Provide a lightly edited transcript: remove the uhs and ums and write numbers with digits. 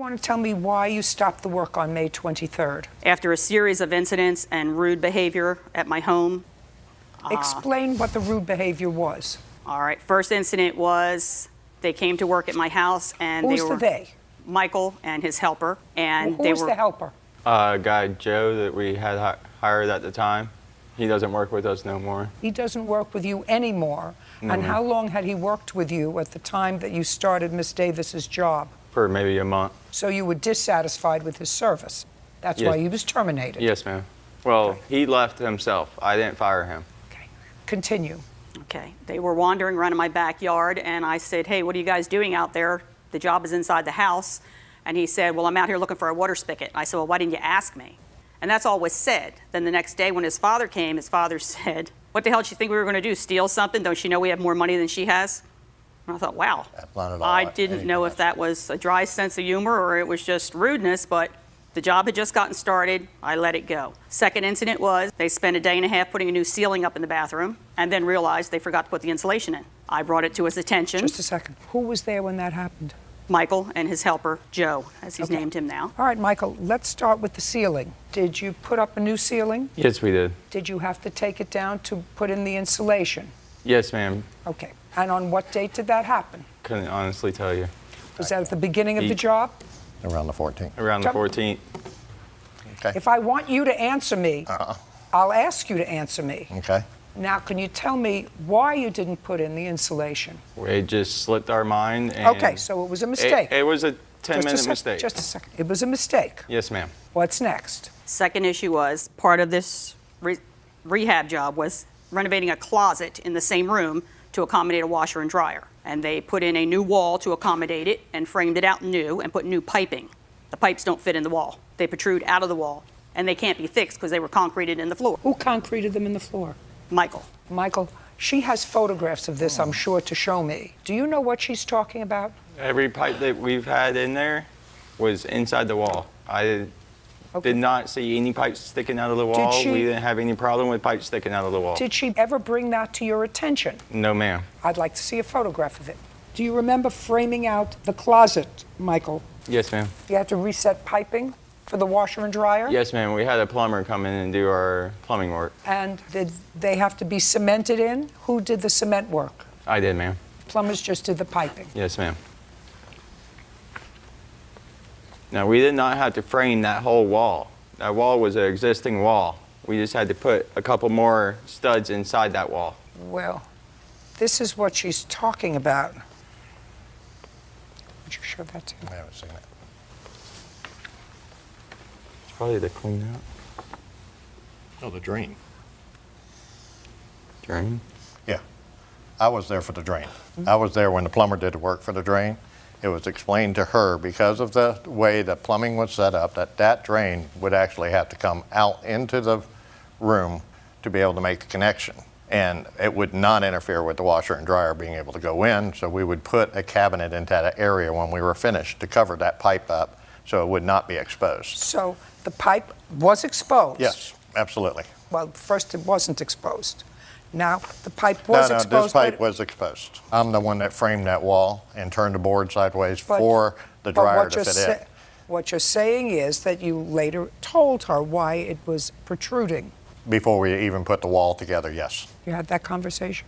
want to tell me why you stopped the work on May 23rd? After a series of incidents and rude behavior at my home. Explain what the rude behavior was. All right, first incident was they came to work at my house and Who's they were... the they? Michael and his helper. And Who's the helper? Guy Joe that we had hired at the time. He doesn't work with us no more. He doesn't work with you anymore. No. And how long had he worked with you at the time that you started Miss Davis's job? For maybe a month. So you were dissatisfied with his service. That's Yes. why he was terminated. Yes, ma'am. Well, Okay. he left himself. I didn't fire him. Okay. Continue. Okay, they were wandering around in my backyard and I said, hey, what are you guys doing out there? The job is inside the house. And he said, well, I'm out here looking for a water spigot. I said, well, why didn't you ask me? And that's all was said. Then the next day when his father came, his father said, what the hell did you think we were going to do, steal something? Don't you know we have more money than she has? And I thought, wow, I didn't know if that was a dry sense of humor or it was just rudeness, but the job had just gotten started. I let it go. Second incident was they spent a day and a half putting a new ceiling up in the bathroom and then realized they forgot to put the insulation in. I brought it to his attention. Just a second. Who was there when that happened? Michael and his helper, Joe, as he's Okay. named him now. All right, Michael, let's start with the ceiling. Did you put up a new ceiling? Yes, we did. Did you have to take it down to put in the insulation? Yes, ma'am. Okay. And on what date did that happen? Couldn't honestly tell you. Was that at the beginning of the job? Around the 14th. Around the 14th. Okay. If I want you to answer me, I'll ask you to answer me. Okay. Now, can you tell me why you didn't put in the insulation? It just slipped our mind. And Okay, so it was a mistake. It was a 10-minute mistake. Just a second. It was a mistake. Yes, ma'am. What's next? Second issue was part of this rehab job was renovating a closet in the same room to accommodate a washer and dryer. And they put in a new wall to accommodate it and framed it out new and put new piping. The pipes don't fit in the wall. They protrude out of the wall and they can't be fixed because they were concreted in the floor. Who concreted them in the floor? Michael. Michael, she has photographs of this, I'm sure, to show me. Do you know what she's talking about? Every pipe that we've had in there was inside the wall. I did not see any pipes sticking out of the wall. We didn't have any problem with pipes sticking out of the wall. Did she ever bring that to your attention? No, ma'am. I'd like to see a photograph of it. Do you remember framing out the closet, Michael? Yes, ma'am. You had to reset piping for the washer and dryer? Yes, ma'am. We had a plumber come in and do our plumbing work. And did they have to be cemented in? Who did the cement work? I did, ma'am. Plumbers just did the piping. Yes, ma'am. Now, we did not have to frame that whole wall. That wall was an existing wall. We just had to put a couple more studs inside that wall. Well, this is what she's talking about. Would you show that to me? I haven't seen it. It's probably the clean out. Oh, the drain. Drain? Yeah. I was there for the drain. I was there when the plumber did the work for the drain. It was explained to her because of the way the plumbing was set up that drain would actually have to come out into the room to be able to make the connection. And it would not interfere with the washer and dryer being able to go in, so we would put a cabinet into that area when we were finished to cover that pipe up so it would not be exposed. So the pipe was exposed? Yes, absolutely. Well, first it wasn't exposed. Now the pipe was exposed. No, this pipe was exposed. I'm the one that framed that wall and turned the board sideways for the dryer to fit in. What you're saying is that you later told her why it was protruding. Before we even put the wall together, yes. You had that conversation?